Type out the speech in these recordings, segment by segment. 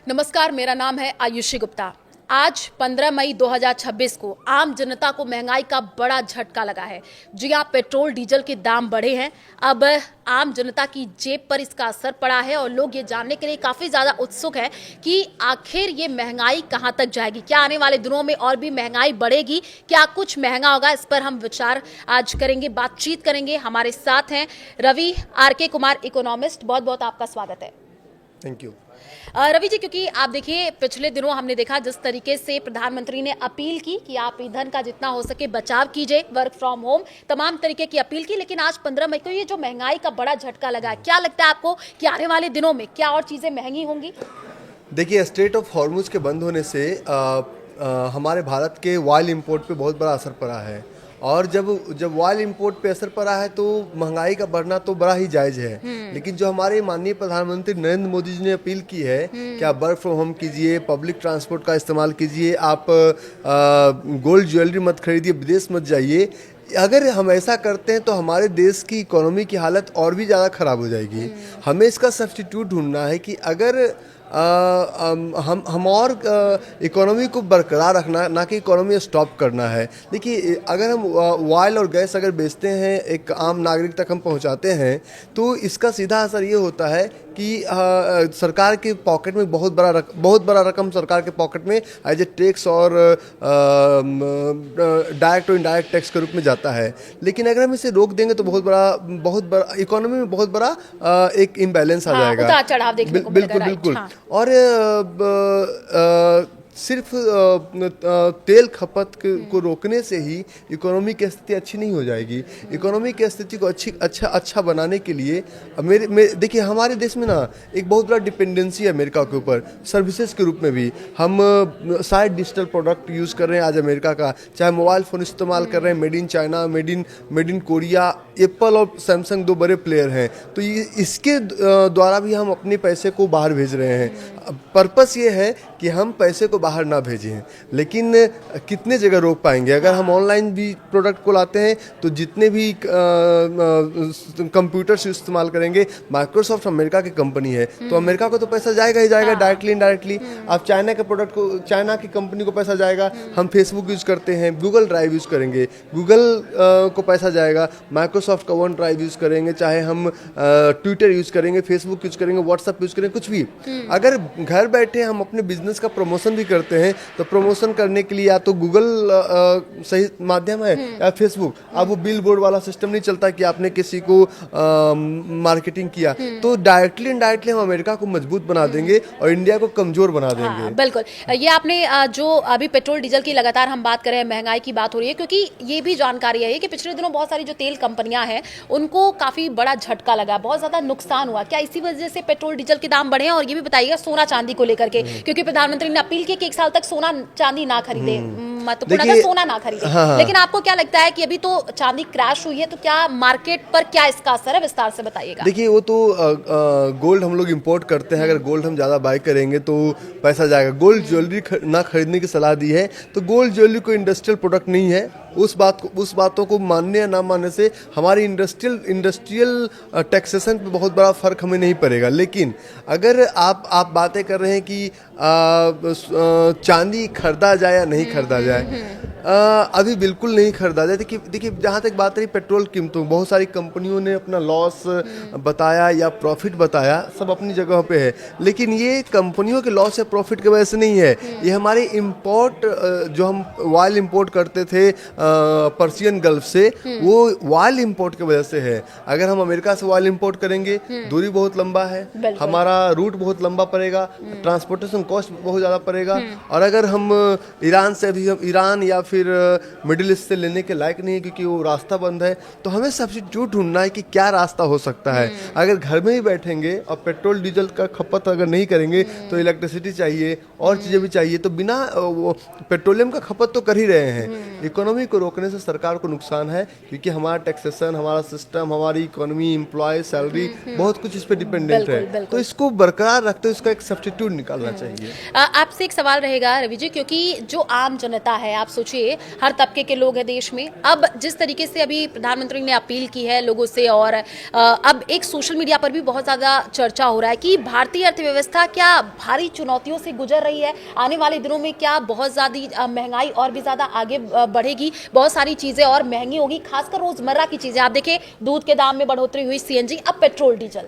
नमस्कार, मेरा नाम है आयुषी गुप्ता। आज 15 मई 2026 को आम जनता को महंगाई का बड़ा झटका लगा है। जी हाँ, पेट्रोल डीजल के दाम बढ़े हैं। अब आम जनता की जेब पर इसका असर पड़ा है और लोग ये जानने के लिए काफ़ी ज़्यादा उत्सुक है कि आखिर ये महंगाई कहाँ तक जाएगी। क्या आने वाले दिनों में और भी महंगाई बढ़ेगी? क्या कुछ महंगा होगा? इस पर हम विचार आज करेंगे, बातचीत करेंगे। हमारे साथ हैं रवि आर.के. कुमार, इकोनॉमिस्ट। बहुत बहुत आपका स्वागत है। Thank you. रवि जी, क्योंकि आप देखिए पिछले दिनों हमने देखा जिस तरीके से प्रधानमंत्री ने अपील की कि आप ईंधन का जितना हो सके बचाव कीजिए, वर्क फ्रॉम होम, तमाम तरीके की अपील की, लेकिन आज 15 मई को ये जो महंगाई का बड़ा झटका लगा है, क्या लगता है आपको कि आने वाले दिनों में क्या और चीजें महंगी होंगी? देखिए, स्ट्रेट ऑफ हॉर्मुज के बंद होने से हमारे भारत के ऑयल इंपोर्ट पे बहुत बड़ा असर पड़ा है। और जब ऑयल इंपोर्ट पे असर पड़ा है तो महंगाई का बढ़ना तो बड़ा ही जायज़ है। लेकिन जो हमारे माननीय प्रधानमंत्री नरेंद्र मोदी जी ने अपील की है कि आप वर्क फ्रॉम होम कीजिए, पब्लिक ट्रांसपोर्ट का इस्तेमाल कीजिए, आप गोल्ड ज्वेलरी मत खरीदिए, विदेश मत जाइए। अगर हम ऐसा करते हैं तो हमारे देश की इकोनॉमी की हालत और भी ज़्यादा ख़राब हो जाएगी। हमें इसका सब्स्टिट्यूट ढूंढना है कि अगर हम और इकोनॉमी को बरकरार रखना, ना कि इकोनॉमी स्टॉप करना है। देखिए, अगर हम ऑयल और गैस अगर बेचते हैं, एक आम नागरिक तक हम पहुंचाते हैं, तो इसका सीधा असर ये होता है कि सरकार के पॉकेट में बहुत बड़ा रकम सरकार के पॉकेट में एज ए टैक्स और डायरेक्ट और इनडायरेक्ट टैक्स के रूप में जाता है। लेकिन अगर हम इसे रोक देंगे तो बहुत बड़ा इकोनॉमी में बहुत बड़ा एक इम्बैलेंस आ जाएगा। उतार चढ़ाव देखने को मिलेगा, बिल्कुल राइट, बिल्कुल। हाँ। और सिर्फ तेल खपत को रोकने से ही इकोनॉमी की स्थिति अच्छी नहीं हो जाएगी। इकोनॉमी की स्थिति को अच्छा बनाने के लिए देखिए, हमारे देश में ना एक बहुत बड़ा डिपेंडेंसी है अमेरिका के ऊपर, सर्विसेज के रूप में भी। हम शायद डिजिटल प्रोडक्ट यूज़ कर रहे हैं आज अमेरिका का, चाहे मोबाइल फ़ोन इस्तेमाल कर रहे हैं made in China, made in Korea. Apple और सैमसंग दो बड़े प्लेयर हैं, तो इसके द्वारा भी हम अपने पैसे को बाहर भेज रहे हैं। पर्पस ये है कि हम पैसे को बाहर ना भेजें, लेकिन कितने जगह रोक पाएंगे? अगर हम ऑनलाइन भी प्रोडक्ट को लाते हैं तो जितने भी कंप्यूटर्स इस्तेमाल करेंगे, माइक्रोसॉफ्ट अमेरिका की कंपनी है, तो अमेरिका को तो पैसा जाएगा ही जाएगा, डायरेक्टली इनडायरेक्टली। आप चाइना के प्रोडक्ट को, चाइना की कंपनी को पैसा जाएगा। हम फेसबुक यूज़ करते हैं, गूगल ड्राइव यूज़ करेंगे, गूगल को पैसा जाएगा। माइक्रोसॉफ्ट का वन ड्राइव यूज़ करेंगे, चाहे हम ट्विटर यूज़ करेंगे, फेसबुक यूज़ करेंगे, व्हाट्सएप यूज़ करेंगे, कुछ भी। अगर घर बैठे हम अपने बिजनेस का प्रमोशन भी करते हैं तो प्रमोशन करने के लिए या तो गूगल सही माध्यम है या फेसबुक। अब वो बिल बोर्ड वाला सिस्टम नहीं चलता कि आपने किसी को मार्केटिंग किया, तो डायरेक्टली इनडायरेक्टली हम अमेरिका को मजबूत बना देंगे और इंडिया को कमजोर बना देंगे। बिल्कुल। ये आपने जो अभी पेट्रोल डीजल की लगातार हम बात कर रहे हैं, महंगाई की बात हो रही है, क्योंकि ये भी जानकारी है कि पिछले दिनों बहुत सारी जो तेल कंपनियां हैं उनको काफी बड़ा झटका लगा, बहुत ज्यादा नुकसान हुआ। क्या इसी वजह से पेट्रोल डीजल के दाम बढ़े हैं? और ये भी बताइएगा सोना चांदी को लेकर के, क्योंकि प्रधानमंत्री ने अपील की कि 1 साल तक सोना चांदी ना खरीदे, महत्वपूर्ण अगर सोना ना खरीदे। हाँ। लेकिन आपको क्या लगता है कि अभी तो चांदी क्रैश हुई है, तो क्या मार्केट पर क्या इसका असर है? विस्तार से बताइएगा। देखिए, वो तो गोल्ड हम लोग इंपोर्ट करते हैं, अगर गोल्ड हम ज़्यादा बाय करेंगे तो पैसा जाएगा। गोल्ड ज्वेलरी ना खरीदने की सलाह दी है, तो गोल्ड ज्वेलरी कोई इंडस्ट्रियल प्रोडक्ट नहीं है। उस बातों को मानने या ना मानने से हमारी इंडस्ट्रियल टैक्सेशन पे बहुत बड़ा फर्क हमें नहीं पड़ेगा। लेकिन अगर आप बातें कर रहे हैं कि चांदी खरीदा जाए या नहीं खरीदा जाए, अभी बिल्कुल नहीं खरीदा जाए। देखिए, जहाँ तक बात रही पेट्रोल कीमतों, बहुत सारी कंपनियों ने अपना लॉस बताया या प्रॉफिट बताया, सब अपनी जगह पे है। लेकिन ये कंपनियों के लॉस या प्रॉफिट की वजह से नहीं है, ये हमारे इंपोर्ट, जो हम ऑयल इंपोर्ट करते थे पर्सियन गल्फ से, वो ऑयल इंपोर्ट की वजह से है। अगर हम अमेरिका से ऑयल इंपोर्ट करेंगे, दूरी बहुत लंबा है, हमारा रूट बहुत लंबा पड़ेगा, ट्रांसपोर्टेशन कॉस्ट बहुत ज़्यादा पड़ेगा। और अगर हम ईरान से भी, हम ईरान या फिर मिडिल ईस्ट से लेने के लायक नहीं है क्योंकि वो रास्ता बंद है, तो हमें सब्स्टिट्यूट ढूंढना है कि क्या रास्ता हो सकता है। अगर घर में ही बैठेंगे और पेट्रोल डीजल का खपत अगर नहीं करेंगे तो इलेक्ट्रिसिटी चाहिए और चीज़ें भी चाहिए, तो बिना पेट्रोलियम का खपत तो कर ही रहे हैं। इकोनॉमी को रोकने से सरकार को नुकसान है, क्योंकि हमारा टैक्सेशन, हमारा सिस्टम, हमारी इकोनॉमी, एम्प्लॉय, सैलरी, बहुत कुछ इस पर डिपेंडेंट है। तो इसको बरकरार रखते हुए इसका एक सब्स्टिट्यूट निकालना चाहिए। आपसे एक सवाल रहेगा रवि जी, क्योंकि जो आम जनता जनता है, आप सोचिए हर तबके के लोग हैं देश में। अब जिस तरीके से अभी प्रधानमंत्री ने अपील की है लोगों से, और अब एक सोशल मीडिया पर भी बहुत ज़्यादा चर्चा हो रहा है कि भारतीय अर्थव्यवस्था क्या भारी चुनौतियों से गुजर रही है, आने वाले दिनों में क्या बहुत ज़्यादा महंगाई और भी ज़्यादा आगे बढ़ेगी, बहुत सारी चीज़ें और महंगी होगी, खासकर रोज़मर्रा की चीज़ें। आप देखिए दूध के दाम में बढ़ोतरी हुई, सीएनजी, अब पेट्रोल डीजल।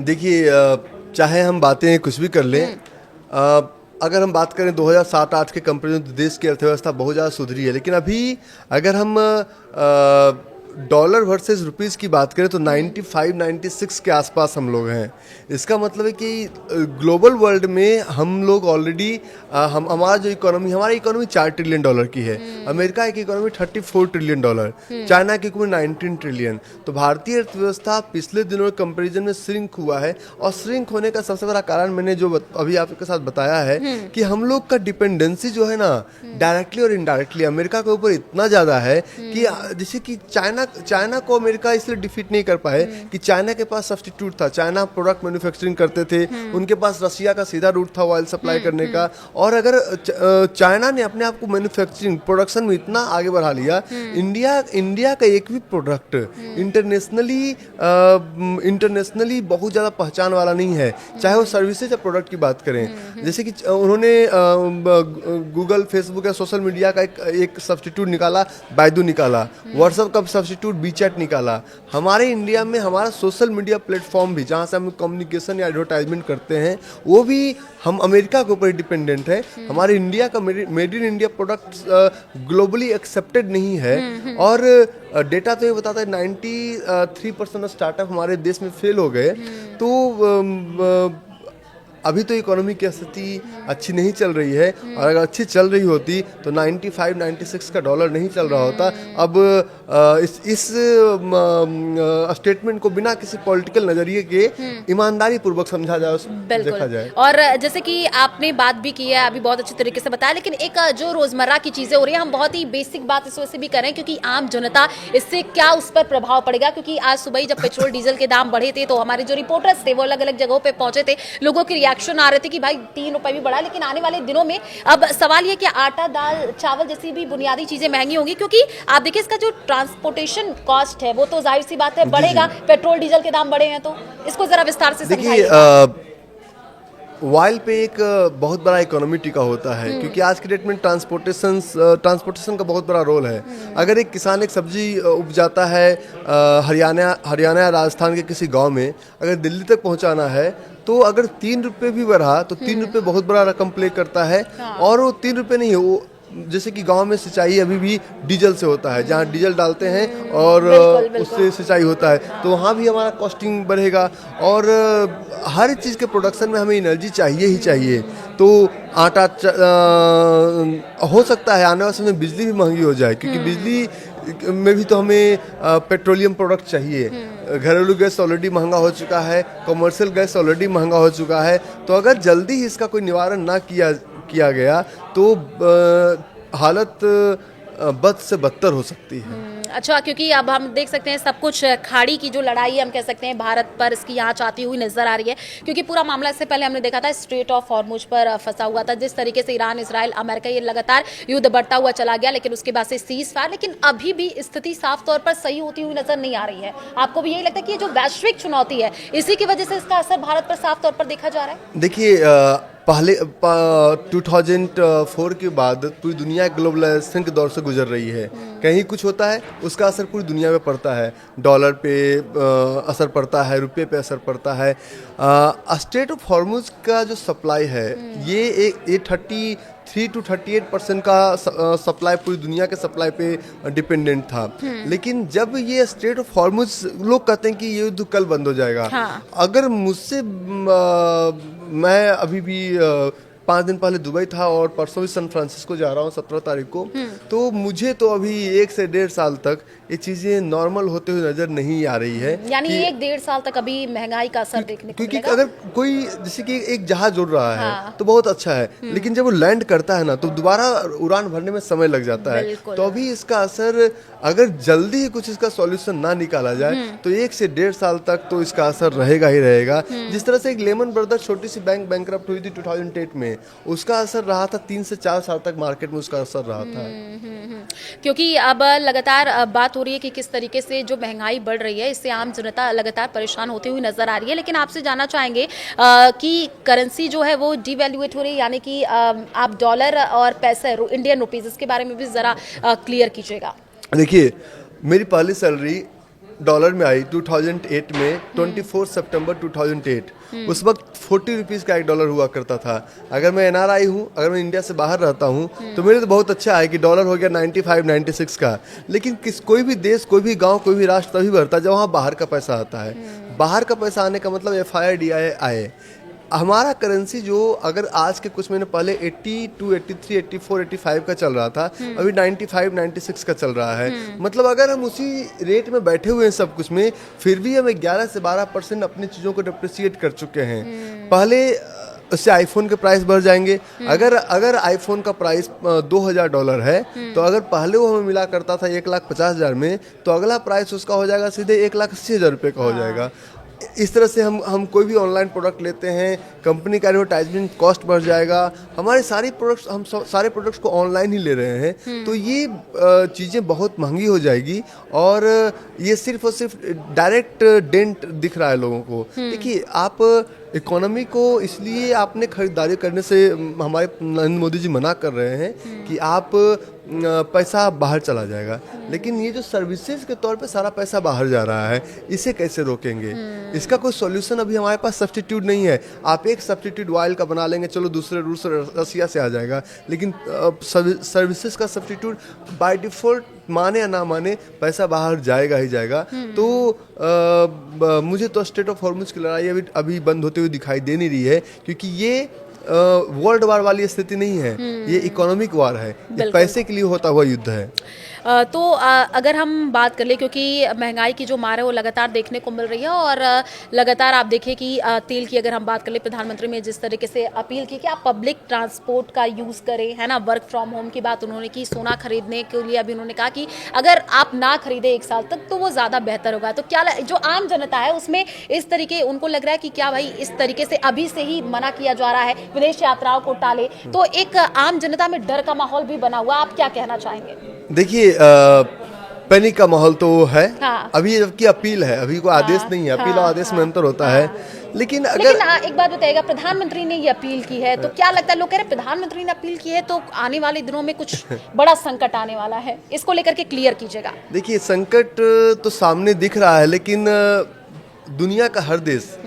देखिए चाहे हम बातें कुछ भी कर लें, अगर हम बात करें 2007-8 के कंपेरिजन तो देश की अर्थव्यवस्था बहुत ज़्यादा सुधरी है, लेकिन अभी अगर हम डॉलर वर्सेस रुपीस की बात करें तो 95-96 के आसपास हम लोग हैं। इसका मतलब है कि ग्लोबल वर्ल्ड में हम लोग ऑलरेडी हमारा जो हमारी इकोनॉमी $4 ट्रिलियन की है, अमेरिका की इकोनॉमी $34 ट्रिलियन, चाइना की इकोनॉमी 19 ट्रिलियन। तो भारतीय अर्थव्यवस्था पिछले दिनों के कंपेरिजन में श्रिंक हुआ है, और श्रिंक होने का सबसे बड़ा कारण मैंने जो अभी आपके साथ बताया है कि हम लोग का डिपेंडेंसी जो है ना, डायरेक्टली और इनडायरेक्टली अमेरिका के ऊपर इतना ज़्यादा है कि जैसे कि चाइना को अमेरिका इसलिए डिफीट नहीं कर पाए कि चाइना के पास सब्स्टिट्यूट था, चाइना प्रोडक्ट मैन्युफैक्चरिंग करते थे, उनके पास रशिया का सीधा रूट था ऑयल सप्लाई करने का। और अगर चाइना ने अपने आप को मैन्युफैक्चरिंग प्रोडक्शन में इतना आगे बढ़ा लिया, इंडिया का एक भी प्रोडक्ट इंटरनेशनली बहुत ज़्यादा पहचान वाला नहीं है, चाहे वो सर्विसेज या प्रोडक्ट की बात करें। जैसे कि उन्होंने गूगल, फेसबुक या सोशल मीडिया का एक सब्स्टिट्यूट निकाला, बायदू निकाला, व्हाट्सएप का सब्स्टिट्यूट बीचैट निकाला। हमारे इंडिया में हमारा सोशल मीडिया प्लेटफॉर्म भी, जहाँ से हम कम्युनिकेशन या एडवर्टाइजमेंट करते हैं, वो भी हम अमेरिका के ऊपर डिपेंडेंट है। हमारे इंडिया का made in India products globally accepted नहीं है। और डेटा तो ये बताता है 93% स्टार्टअप हमारे देश में फेल हो गए। तो अभी तो इकोनॉमी की स्थिति अच्छी नहीं चल रही है, और अगर अच्छी चल रही होती तो 95-96 का डॉलर नहीं चल रहा होता। अब इस स्टेटमेंट को बिना किसी पॉलिटिकल नजरिए के ईमानदारी पूर्वक समझा जाए, देखा जाए। और जैसे कि आपने बात भी की है, अभी बहुत अच्छे तरीके से बताया, लेकिन एक जो रोजमर्रा की चीजें हो रही है, हम बहुत ही बेसिक बात इस वजह से भी करें क्योंकि आम जनता, इससे क्या उस पर प्रभाव पड़ेगा। क्योंकि आज सुबह ही जब पेट्रोल डीजल के दाम बढ़े थे तो हमारे जो रिपोर्टर्स थे वो अलग अलग जगहों पे पहुंचे थे, लोगों के रिएक्शन आ रहे थे कि भाई 3 रुपए भी बढ़ा, लेकिन आने वाले दिनों में अब सवाल ये कि आटा, दाल, चावल जैसी भी बुनियादी चीजें महंगी होंगी, क्योंकि आप देखिए इसका जो ट्रांसपोर्टेशन कॉस्ट है वो तो जाहिर सी बात है बढ़ेगा, पेट्रोल डीजल के दाम बढ़े हैं। तो इसको जरा विस्तार से समझाइए। ऑयल पे एक बहुत बड़ा इकोनॉमी टिका होता है, क्योंकि आज के डेट में ट्रांसपोर्टेशन का बहुत बड़ा रोल है। अगर एक किसान एक सब्जी उपजाता है हरियाणा या राजस्थान के किसी गांव में, अगर दिल्ली तक पहुंचाना है तो अगर 3 रुपये भी बढ़ा तो 3 रुपये बहुत बड़ा रकम प्ले करता है। और वो 3 रुपये नहीं है, वो जैसे कि गांव में सिंचाई अभी भी डीजल से होता है, जहाँ डीजल डालते हैं और उससे सिंचाई होता है, तो वहाँ भी हमारा कॉस्टिंग बढ़ेगा। और हर चीज़ के प्रोडक्शन में हमें एनर्जी चाहिए ही चाहिए। तो आटा हो सकता है आने वाले समय बिजली भी महंगी हो जाए, क्योंकि बिजली में भी तो हमें पेट्रोलियम प्रोडक्ट चाहिए। घरेलू गैस ऑलरेडी महंगा हो चुका है, कमर्शियल गैस ऑलरेडी महंगा हो चुका है। तो अगर जल्दी ही इसका कोई निवारण ना किया गया तो हालत बद से बदतर हो सकती है। अच्छा, क्योंकि अब हम देख सकते हैं सब कुछ खाड़ी की जो लड़ाई हम कह सकते हैं भारत पर इसकी यहाँ चाहती हुई नजर आ रही है, क्योंकि पूरा मामला इससे पहले हमने देखा था स्ट्रेट ऑफ हॉर्मुज पर फंसा हुआ था, जिस तरीके से ईरान, इजराइल, अमेरिका, ये लगातार युद्ध बढ़ता हुआ चला गया, लेकिन उसके बाद से सीज फायर। लेकिन अभी भी स्थिति साफ तौर पर सही होती हुई नजर नहीं आ रही है। आपको भी यही लगता है कि ये जो वैश्विक चुनौती है इसी की वजह से इसका असर भारत पर साफ तौर पर देखा जा रहा है? देखिए, पहले 2004 के बाद पूरी दुनिया ग्लोबलाइजेशन के दौर से गुजर रही है। कहीं कुछ होता है उसका असर पूरी दुनिया में पड़ता है, डॉलर पे असर पड़ता है, रुपये पे असर पड़ता है। स्ट्रेट ऑफ हॉर्मुज का जो सप्लाई है ये 33 to 38% का सप्लाई पूरी दुनिया के सप्लाई पे डिपेंडेंट था। लेकिन जब ये स्ट्रेट ऑफ हॉर्मुज, लोग कहते हैं कि ये युद्ध कल बंद हो जाएगा। हाँ। अगर मुझसे मैं अभी भी 5 दिन पहले दुबई था और परसों भी सैन फ्रांसिस्को जा रहा हूँ 17 तारीख को, तो मुझे तो अभी 1 से 1.5 साल तक ये चीज़ें नॉर्मल होते हुए नज़र नहीं आ रही है। यानी कि- 1-1.5 साल तक अभी महंगाई का असर देखने को क्योंकि मिलेगा। अगर कोई जैसे कि एक जहाज उड़ रहा है हाँ। तो बहुत अच्छा है, लेकिन जब वो लैंड करता है ना तो दोबारा उड़ान भरने में समय लग जाता है। बिल्कुल। तो अभी इसका असर अगर जल्दी ही कुछ इसका सॉल्यूशन ना निकाला जाए तो 1 से 1.5 साल तक तो इसका असर रहेगा ही रहेगा। जिस तरह से एक लेमन ब्रदर्स छोटी सी बैंक बैंकरप्ट हुई थी 2008 में, उसका असर रहा था 3 से 4 साल तक मार्केट में उसका असर रहा था। क्योंकि अब लगातार बात हो रही है कि किस तरीके से जो महंगाई बढ़ रही है इससे आम जनता लगातार परेशान होती हुई नजर आ रही है। लेकिन आपसे जानना चाहेंगे कि करेंसी जो है वो डिवैल्यूएट हो रही है, यानी कि आप डॉलर और पैसे इंडियन रुपीज इसके बारे में भी जरा क्लियर कीजिएगा। देखिए, मेरी पहली सैलरी डॉलर में आई 2008 में, 24 सितंबर 2008। उस वक्त 40 रुपीज़ का $1 हुआ करता था। अगर मैं NRI हूँ, अगर मैं इंडिया से बाहर रहता हूँ तो मेरे तो बहुत अच्छा है कि डॉलर हो गया 95-96 का। लेकिन कोई भी देश, कोई भी गांव, कोई भी राष्ट्र तभी बढ़ता है जब वहाँ बाहर का पैसा आता है। बाहर का पैसा आने का मतलब FIDI आए। हमारा करेंसी जो अगर आज के कुछ महीने पहले 82, 83, 84, 85 का चल रहा था, अभी 95, 96 का चल रहा है। मतलब अगर हम उसी रेट में बैठे हुए हैं सब कुछ में, फिर भी हम 11 से 12% अपनी चीज़ों को डिप्रिसिएट कर चुके हैं। पहले उससे आईफोन के प्राइस बढ़ जाएंगे। अगर आईफोन का प्राइस $2000 है तो अगर पहले वो हमें मिला करता था 1,50,000 में, तो अगला प्राइस उसका हो जाएगा सीधे 1,80,000 रुपये का हो जाएगा। इस तरह से हम कोई भी ऑनलाइन प्रोडक्ट लेते हैं, कंपनी का एडवर्टाइजमेंट कॉस्ट बढ़ जाएगा। हमारे सारे प्रोडक्ट्स, हम सारे प्रोडक्ट्स को ऑनलाइन ही ले रहे हैं, तो ये चीज़ें बहुत महंगी हो जाएगी। और ये सिर्फ और सिर्फ डायरेक्ट डेंट दिख रहा है लोगों को। देखिए, आप इकोनॉमी को इसलिए आपने खरीदारी करने से हमारे नरेंद्र मोदी जी मना कर रहे हैं कि आप पैसा बाहर चला जाएगा, लेकिन ये जो सर्विसेज के तौर पे सारा पैसा बाहर जा रहा है, इसे कैसे रोकेंगे? इसका कोई सॉल्यूशन अभी हमारे पास सब्स्टिट्यूट नहीं है। आप एक सब्स्टिट्यूट ऑयल का बना लेंगे, चलो दूसरे रूस और रसिया से आ जाएगा, लेकिन सर्विसेज का सब्स्टिट्यूट बाय डिफॉल्ट माने या ना माने पैसा बाहर जाएगा ही जाएगा। तो मुझे तो स्टेट ऑफ हॉर्मुज की लड़ाई अभी बंद होते हुए दिखाई दे नहीं रही है, क्योंकि ये वर्ल्ड वार वाली स्थिति नहीं है, ये इकोनॉमिक वार है, ये पैसे के लिए होता हुआ युद्ध है। तो अगर हम बात कर ले, क्योंकि महंगाई की जो मार है वो लगातार देखने को मिल रही है, और लगातार आप देखिए कि तेल की अगर हम बात कर ले, प्रधानमंत्री ने जिस तरीके से अपील की कि आप पब्लिक ट्रांसपोर्ट का यूज़ करें, है ना, वर्क फ्रॉम होम की बात उन्होंने की, सोना खरीदने के लिए अभी उन्होंने कहा कि अगर आप ना खरीदे 1 साल तक तो वो ज़्यादा बेहतर होगा। तो क्या जो आम जनता है उसमें इस तरीके उनको लग रहा है कि क्या भाई इस तरीके से अभी से ही मना किया जा रहा है, विदेश यात्राओं को टाले, तो एक आम जनता में डर का माहौल भी बना हुआ, आप क्या कहना चाहेंगे? देखिए, पैनिक का माहौल तो है। हाँ। अभी जबकि अपील है, अभी कोई आदेश नहीं है, अपील और आदेश में अंतर होता है। लेकिन एक बात बताइएगा, प्रधानमंत्री ने ये अपील की है तो क्या लगता है, लोग कह रहे हैं प्रधानमंत्री ने अपील की है तो आने वाले दिनों में कुछ बड़ा संकट आने वाला है, इसको लेकर के क्लियर कीजिएगा। देखिए, संकट तो सामने दिख रहा है, लेकिन दुनिया का हर देश,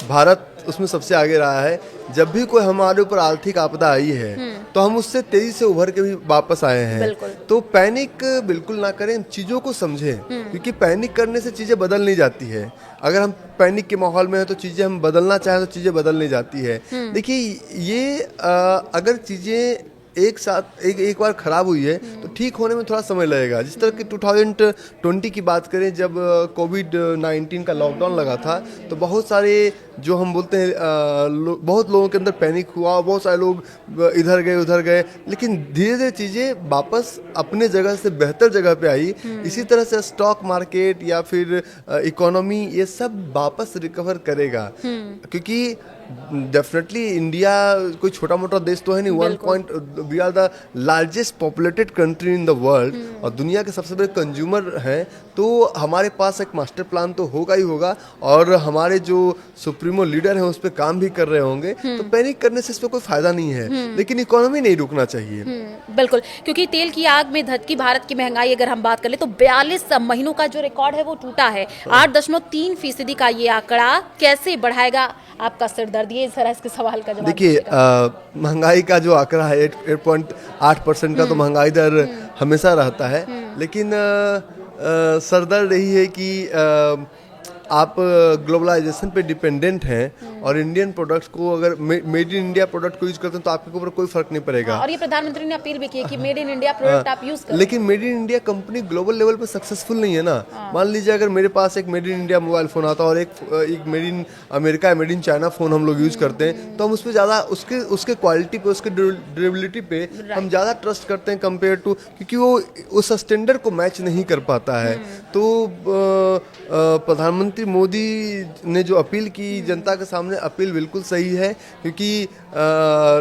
भारत उसमें सबसे आगे रहा है। जब भी कोई हमारे ऊपर आर्थिक आपदा आई है तो हम उससे तेजी से उभर के भी वापस आए हैं। तो पैनिक बिल्कुल ना करें, चीज़ों को समझें, क्योंकि पैनिक करने से चीज़ें बदल नहीं जाती है। अगर हम पैनिक के माहौल में हैं तो चीज़ें हम बदलना चाहें तो चीज़ें बदल नहीं जाती है। देखिए, ये अगर चीज़ें एक बार खराब हुई है तो ठीक होने में थोड़ा समय लगेगा। जिस तरह की 2020 की बात करें, जब कोविड-19 का लॉकडाउन लगा था तो बहुत सारे जो हम बोलते हैं बहुत लोगों के अंदर पैनिक हुआ, बहुत सारे लोग इधर गए उधर गए, लेकिन धीरे धीरे चीज़ें वापस अपने जगह से बेहतर जगह पे आई। इसी तरह से स्टॉक मार्केट या फिर इकोनॉमी, ये सब वापस रिकवर करेगा, क्योंकि डेफिनेटली इंडिया कोई छोटा मोटा देश तो है नहीं। We are the largest populated country in the world और दुनिया के सबसे बड़े कंज्यूमर हैं। तो हमारे पास एक मास्टर प्लान तो होगा ही होगा, और हमारे जो सुप्रीमो लीडर हैं उस पर काम भी कर रहे होंगे। तो पैनिक करने से इस पर कोई फायदा नहीं है, लेकिन इकोनॉमी नहीं रुकना चाहिए। बिल्कुल, क्योंकि तेल की आग में धधकी भारत की महंगाई अगर हम बात कर ले तो 42 महीनों का जो रिकॉर्ड है वो टूटा है। 8.3% का ये आंकड़ा कैसे बढ़ाएगा आपका सिरदर्द? ये जरा इसके सवाल का जवाब देखिए, महंगाई का जो आंकड़ा है 8.8% का, तो महंगाई दर हमेशा रहता है, लेकिन सरदर्द यही है कि आप ग्लोबलाइजेशन पे डिपेंडेंट हैं और इंडियन प्रोडक्ट्स को अगर मेड इन इंडिया प्रोडक्ट को यूज करते हैं तो आपके ऊपर कोई फर्क नहीं पड़ेगा। और ये प्रधानमंत्री ने अपील भी की है कि मेड इन इंडिया प्रोडक्ट आप यूज करें। लेकिन made in India company global level पे सक्सेसफुल नहीं है ना। मान लीजिए अगर मेरे पास एक made in India mobile phone आता है और एक made in America made in China phone हम लोग यूज करते हैं, तो हम उस पर ज़्यादा उसके क्वालिटी पे, उसके ड्यूरेबिलिटी पे हम ज़्यादा ट्रस्ट करते हैं कंपेयर टू, क्योंकि वो उस स्टैंडर्ड को मैच नहीं कर पाता है। तो प्रधानमंत्री मोदी ने जो अपील की जनता के सामने, अपील बिल्कुल सही है, क्योंकि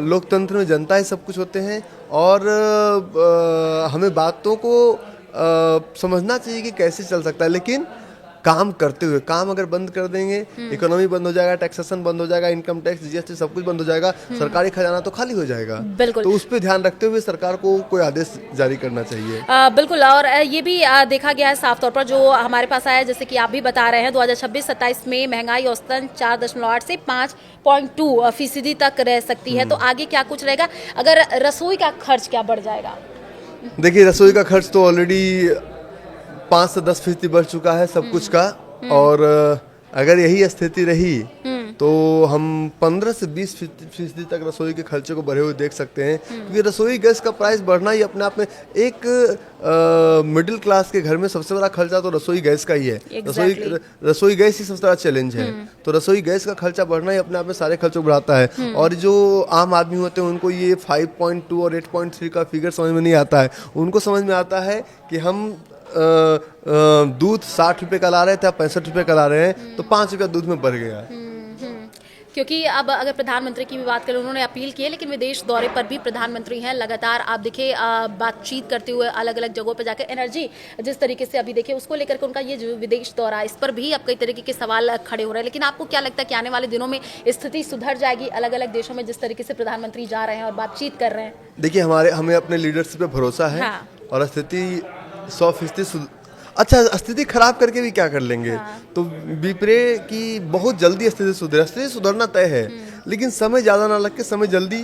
लोकतंत्र में जनता ही सब कुछ होते हैं और हमें बातों को समझना चाहिए कि कैसे चल सकता है, लेकिन काम करते हुए। काम अगर बंद कर देंगे, इकोनॉमी बंद हो जाएगा, टैक्सेशन बंद हो जाएगा, इनकम टैक्स, जीएसटी सब कुछ बंद हो जाएगा, सरकारी खजाना तो खाली हो जाएगा। बिल्कुल। तो उस पर ध्यान रखते हुए सरकार को कोई आदेश जारी करना चाहिए। बिल्कुल। और ये भी देखा गया है साफ तौर पर, जो हमारे पास आया है, जैसे कि आप भी बता रहे हैं, 2026-27 में महंगाई औसतन 4.8 से 5.2% तक रह सकती है। तो आगे क्या कुछ रहेगा? अगर रसोई का खर्च क्या बढ़ जाएगा? देखिए, रसोई का खर्च तो ऑलरेडी 5 से 10% बढ़ चुका है सब कुछ का, और अगर यही स्थिति रही तो हम 15 से 20% तक रसोई के खर्चे को बढ़े हुए देख सकते हैं, क्योंकि रसोई गैस का प्राइस बढ़ना ही अपने आप में एक मिडिल क्लास के घर में सबसे बड़ा खर्चा तो रसोई गैस का ही है। Exactly. रसोई गैस ही सबसे बड़ा चैलेंज है। तो रसोई गैस का खर्चा बढ़ना ही अपने आप में सारे खर्चों को बढ़ाता है। और जो आम आदमी होते हैं उनको ये 5.2 और 8.3 का फिगर समझ में नहीं आता है। उनको समझ में आता है कि हम दूध 60 रुपए का ला रहे थे, अब 65 रुपए का ला रहे हैं, तो 5 रुपया दूध में बढ़ गया। क्योंकि अब अगर प्रधानमंत्री की भी बात करें, उन्होंने अपील की है, लेकिन विदेश दौरे पर भी प्रधानमंत्री हैं लगातार। आप देखिए बातचीत करते हुए अलग अलग जगहों पर जाकर, एनर्जी जिस तरीके से अभी देखिए उसको लेकर के उनका ये जो विदेश दौरा, इस पर भी अब कई तरीके के सवाल खड़े हो रहे हैं। लेकिन आपको क्या लगता है कि आने वाले दिनों में स्थिति सुधर जाएगी अलग अलग देशों में जिस तरीके से प्रधानमंत्री जा रहे हैं और बातचीत कर रहे हैं? देखिए, हमें अपने लीडरशिप पे भरोसा है। हाँ। और स्थिति 100% अच्छा, स्थिति खराब करके भी क्या कर लेंगे। हाँ। तो विप्रे की बहुत जल्दी स्थिति सुधरना तय है, लेकिन समय ज़्यादा ना लग के समय जल्दी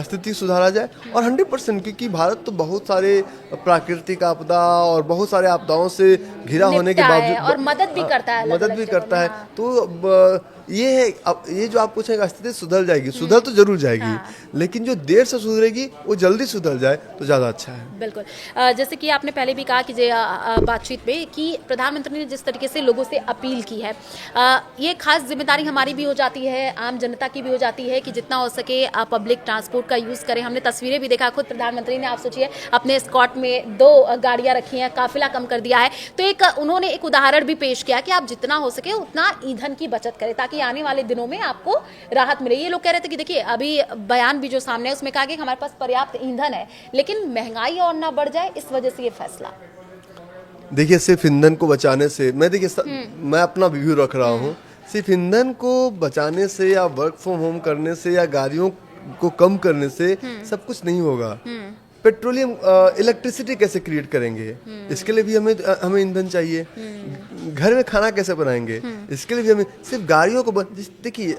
स्थिति सुधारा जाए। और 100%, क्योंकि भारत तो बहुत सारे प्राकृतिक आपदा और बहुत सारे आपदाओं से घिरा होने के बावजूद और मदद भी करता है, मदद भी करता है। तो ये है, अब ये जो आप पूछेंगे स्थिति सुधर जाएगी, सुधर तो जरूर जाएगी, लेकिन जो देर से सुधरेगी वो जल्दी सुधर जाए तो ज़्यादा अच्छा है। बिल्कुल। जैसे कि आपने पहले भी कहा कि बातचीत में कि प्रधानमंत्री ने जिस तरीके से लोगों से अपील की है, ये खास जिम्मेदारी हमारी भी हो जाती है, आम जनता की भी हो जाती है कि जितना हो सके पब्लिक ट्रांसपोर्ट का यूज़ करें। हमने तस्वीरें भी देखा, खुद प्रधानमंत्री ने, आप सोचिए, अपने स्कॉट में 2 गाड़ियाँ रखी हैं, काफिला कम कर दिया है। तो उन्होंने एक उदाहरण भी पेश किया कि आप जितना हो सके उतना ईंधन की बचत करें, ताकि आने वाले दिनों में आपको राहत मिले। ये लोग कह रहे थे कि देखिए, अभी बयान भी जो सामने है उसमें कहा गया कि हमारे पास पर्याप्त ईंधन है, लेकिन महंगाई और ना बढ़ जाए, इस वजह से ये फैसला। देखिए, सिर्फ ईंधन को बचाने से मैं अपना व्यू रख रहा हूँ, सिर्फ ईंधन को बचाने से या वर्क फ्रॉम होम करने से या गाड़ियों को कम करने से सब कुछ नहीं होगा। पेट्रोलियम इलेक्ट्रिसिटी कैसे क्रिएट करेंगे, इसके लिए भी हमें ईंधन चाहिए। घर में खाना कैसे बनाएंगे, इसके लिए भी हमें सिर्फ गाड़ियों को देखिए,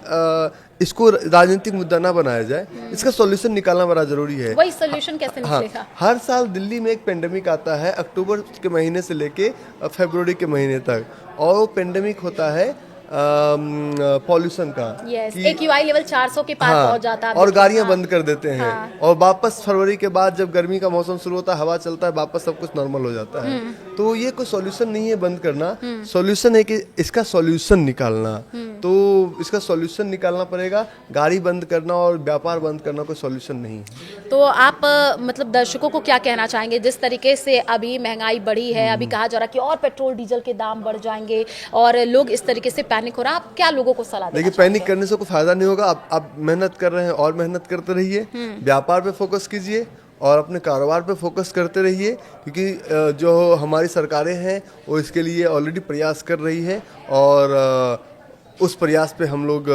इसको राजनीतिक मुद्दा ना बनाया जाए, इसका सॉल्यूशन निकालना बड़ा जरूरी है। वही सॉल्यूशन कैसे निकलेगा? हर साल दिल्ली में एक पेंडेमिक आता है, अक्टूबर के महीने से लेके फरवरी के महीने तक, और वो पेंडेमिक होता है पॉल्यूशन का। AQI लेवल 400 के पार पहुंच जाता है और गाड़ियां बंद कर देते हैं। और वापस फरवरी के बाद जब गर्मी का मौसम शुरू होता है, हवा चलता है, वापस सब कुछ नॉर्मल हो जाता है। तो ये कोई सॉल्यूशन नहीं है बंद करना, सॉल्यूशन है कि इसका सॉल्यूशन निकालना। तो इसका सॉल्यूशन निकालना पड़ेगा। गाड़ी बंद करना और व्यापार बंद करना कोई सॉल्यूशन नहीं है। तो आप मतलब दर्शकों को क्या कहना चाहेंगे, जिस तरीके से अभी महंगाई बढ़ी है, अभी कहा जा रहा है कि और पेट्रोल डीजल के दाम बढ़ जाएंगे और लोग इस तरीके से पैनिक हो रहा है, आप क्या लोगों को सलाह देना देखिए, पैनिक करने से कोई फायदा नहीं होगा। आप मेहनत कर रहे हैं और मेहनत करते रहिए, व्यापार पे फोकस कीजिए और अपने कारोबार पे फोकस करते रहिए, क्योंकि जो हमारी सरकारें हैं वो इसके लिए ऑलरेडी प्रयास कर रही है और उस प्रयास पे हम लोग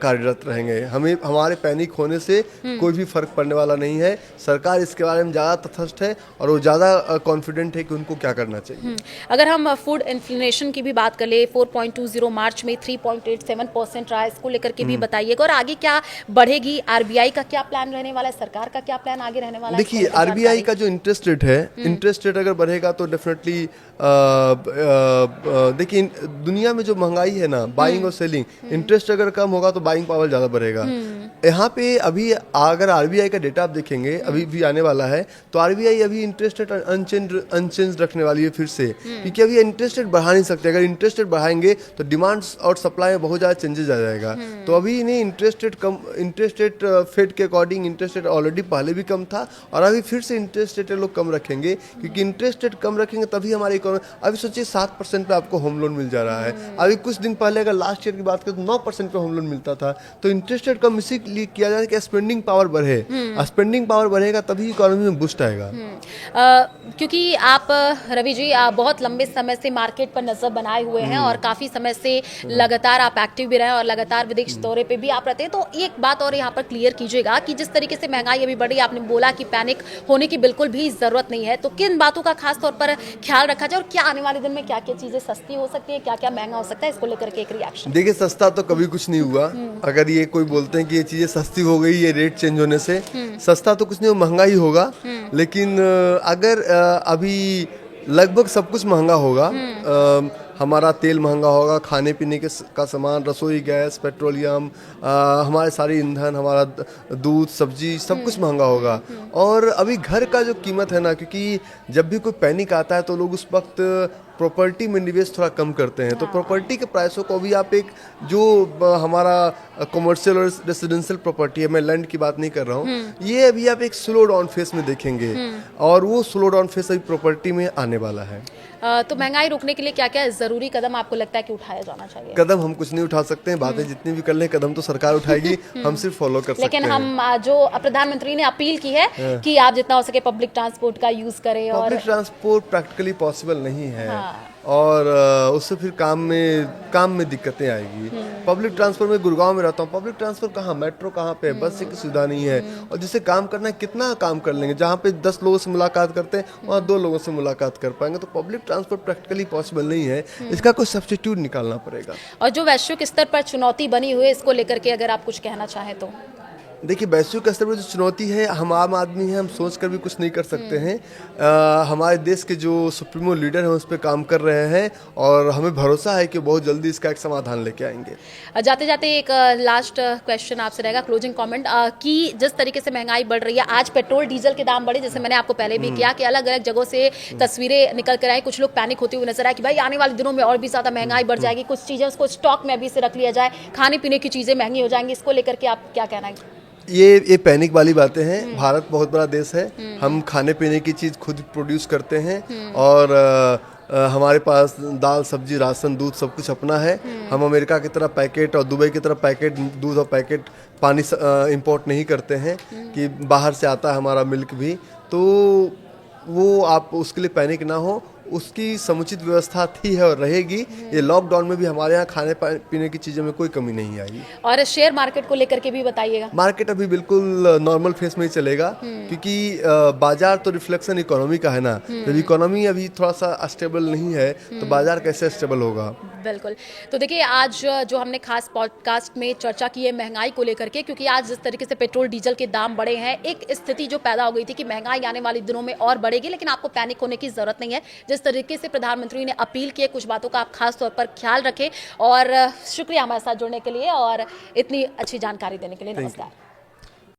कार्यरत रहेंगे। हमारे पैनिक होने से कोई भी फर्क पड़ने वाला नहीं है। सरकार इसके बारे में ज़्यादा तटस्थ है और वो ज़्यादा कॉन्फिडेंट है कि उनको क्या करना चाहिए। अगर हम फूड इन्फ्लेशन की भी बात कर ले, 4.20 मार्च में 3.87% रहा, इसको लेकर के भी बताइएगा। और आगे क्या बढ़ेगी, RBI का क्या प्लान रहने वाला है, सरकार का क्या प्लान आगे रहने वाला है? देखिए, RBI का जो इंटरेस्ट रेट है, इंटरेस्ट रेट अगर बढ़ेगा तो डेफिनेटली देखिए, दुनिया में जो महंगाई है ना, बाइंग और सेलिंग। इंटरेस्ट अगर कम होगा तो बाइंग पावर ज्यादा बढ़ेगा। यहाँ पे अभी अगर आरबीआई का डेटा आप देखेंगे, अभी भी आने वाला है, तो आरबीआई अभी इंटरेस्ट रेट अनचेंज रखने वाली है फिर से, क्योंकि अभी इंटरेस्ट रेट बढ़ा नहीं सकते। अगर इंटरेस्ट रेट बढ़ाएंगे तो डिमांड और सप्लाई में बहुत ज्यादा चेंजेस आ जाएगा। तो अभी नहीं, इंटरेस्ट रेट फेड के अकॉर्डिंग इंटरेस्ट रेट ऑलरेडी पहले भी कम था, और अभी फिर से इंटरेस्ट रेट लोग कम रखेंगे, क्योंकि इंटरेस्ट रेट कम रखेंगे तभी हमारी इकोनॉमी। अभी सोचिए 7% पे आपको होम लोन मिल जा रहा है। अभी कुछ दिन पहले अगर लास्ट ईयर की बात करें तो 9% पे होम लोन मिलता था। तो इंटरेस्ट रेट कम इसीलिए किया जाए कि स्पेंडिंग पावर बढ़े। स्पेंडिंग पावर बढ़ेगा तभी इकोनॉमी में बूस्ट आएगा। क्योंकि आप रवि जी बहुत लंबे समय से मार्केट पर नजर बनाए हुए हैं और काफी समय से लगातार आप एक्टिव भी रहे और लगातार विदेश दौरे पे भी आप रहते हैं, तो एक बात और यहाँ पर क्लियर कीजिएगा कि जिस तरीके से महंगाई अभी बढ़ी, आपने बोला कि पैनिक होने की बिल्कुल भी जरूरत नहीं है, तो किन बातों का खास तौर पर ख्याल रखा जाए और क्या आने वाले दिन में क्या क्या चीजें सस्ती हो सकती है, क्या क्या महंगा हो सकता है, इसको लेकर के एक रिएक्शन। देखिए, सस्ता तो कभी कुछ नहीं हुआ। अगर ये कोई बोलते हैं कि ये चीजें सस्ती हो गई ये रेट चेंज होने से, सस्ता तो कुछ नहीं, महंगा ही होगा। लेकिन अगर अभी लगभग सब कुछ महंगा होगा, हमारा तेल महंगा होगा, खाने पीने के का सामान, रसोई गैस, पेट्रोलियम, हमारे सारे ईंधन, हमारा दूध, सब्जी, सब कुछ महंगा होगा। और अभी घर का जो कीमत है ना, क्योंकि जब भी कोई पैनिक आता है तो लोग उस वक्त प्रॉपर्टी में निवेश थोड़ा कम करते हैं। तो प्रॉपर्टी के प्राइसों को भी आप एक जो हमारा कमर्शियल और रेसिडेंशियल प्रॉपर्टी है, मैं लैंड की बात नहीं कर रहा हूँ, ये अभी आप एक स्लो डाउन फेस में देखेंगे, और वो स्लो डाउन फेस अभी प्रॉपर्टी में आने वाला है। तो महंगाई रोकने के लिए क्या क्या जरूरी कदम आपको लगता है कि उठाया जाना चाहिए? कदम हम कुछ नहीं उठा सकते हैं, बातें जितनी भी कर लें, कदम तो सरकार उठाएगी, हम सिर्फ फॉलो कर सकते हैं। लेकिन हम जो प्रधानमंत्री ने अपील की है कि आप जितना हो सके पब्लिक ट्रांसपोर्ट का यूज करें, और पब्लिक ट्रांसपोर्ट प्रैक्टिकली पॉसिबल नहीं है। और उससे फिर काम में दिक्कतें आएगी। पब्लिक ट्रांसपोर्ट में गुड़गांव में रहता हूँ, पब्लिक ट्रांसपोर्ट कहाँ, मेट्रो कहाँ पे, बस की सुविधा नहीं है। और जिसे काम करना है कितना काम कर लेंगे, जहाँ पे 10 लोगों से मुलाकात करते हैं वहाँ 2 लोगों से मुलाकात कर पाएंगे। तो पब्लिक ट्रांसपोर्ट प्रैक्टिकली पॉसिबल नहीं है, इसका कोई सब्स्टिट्यूट निकालना पड़ेगा। और जो वैश्विक स्तर पर चुनौती बनी हुई है, इसको लेकर के अगर आप कुछ कहना चाहें तो? देखिए, वैश्विक स्तर पर जो चुनौती है, हम आम आदमी हैं, हम सोच कर भी कुछ नहीं कर सकते हैं। हमारे देश के जो सुप्रीमो लीडर हैं उस पर काम कर रहे हैं, और हमें भरोसा है कि बहुत जल्दी इसका एक समाधान लेके आएंगे। जाते जाते एक लास्ट क्वेश्चन आपसे रहेगा, क्लोजिंग कमेंट, कि जिस तरीके से महंगाई बढ़ रही है, आज पेट्रोल डीजल के दाम बढ़े, जैसे मैंने आपको पहले भी किया कि अलग अलग जगहों से तस्वीरें निकल कर आई, कुछ लोग पैनिक होते हुए नजर आए कि भाई आने वाले दिनों में और भी ज्यादा महंगाई बढ़ जाएगी, कुछ चीजें उसको स्टॉक में अभी से रख लिया जाए, खाने पीने की चीजें महंगी हो जाएंगी, इसको लेकर के आप क्या कहना है? ये पैनिक वाली बातें हैं। भारत बहुत बड़ा देश है, हम खाने पीने की चीज़ खुद प्रोड्यूस करते हैं, और हमारे पास दाल, सब्जी, राशन, दूध सब कुछ अपना है। हम अमेरिका की तरह पैकेट और दुबई की तरह पैकेट दूध और पैकेट पानी इंपोर्ट नहीं करते हैं, कि बाहर से आता है हमारा मिल्क भी। तो वो आप उसके लिए पैनिक ना हो, उसकी समुचित व्यवस्था थी है और रहेगी। ये लॉकडाउन में भी हमारे यहाँ खाने पीने की चीज़ों में कोई कमी नहीं आई। और शेयर मार्केट को लेकर के भी बताइएगा। मार्केट अभी बिल्कुल नॉर्मल फेस में ही चलेगा, क्योंकि बाजार तो रिफ्लेक्शन इकोनॉमी का है ना। जब इकोनॉमी अभी थोड़ा सा स्टेबल नहीं है तो बाजार कैसे स्टेबल होगा? बिल्कुल। तो देखिए, आज जो हमने खास पॉडकास्ट में चर्चा की है महंगाई को लेकर के, क्योंकि आज जिस तरीके से पेट्रोल डीजल के दाम बढ़े हैं, एक स्थिति जो पैदा हो गई थी कि महंगाई आने वाले दिनों में और बढ़ेगी, लेकिन आपको पैनिक होने की जरूरत नहीं है। जिस तरीके से प्रधानमंत्री ने अपील की है, कुछ बातों का आप खास तौर पर ख्याल रखें। और शुक्रिया हमारे साथ जुड़ने के लिए और इतनी अच्छी जानकारी देने के लिए। नमस्कार।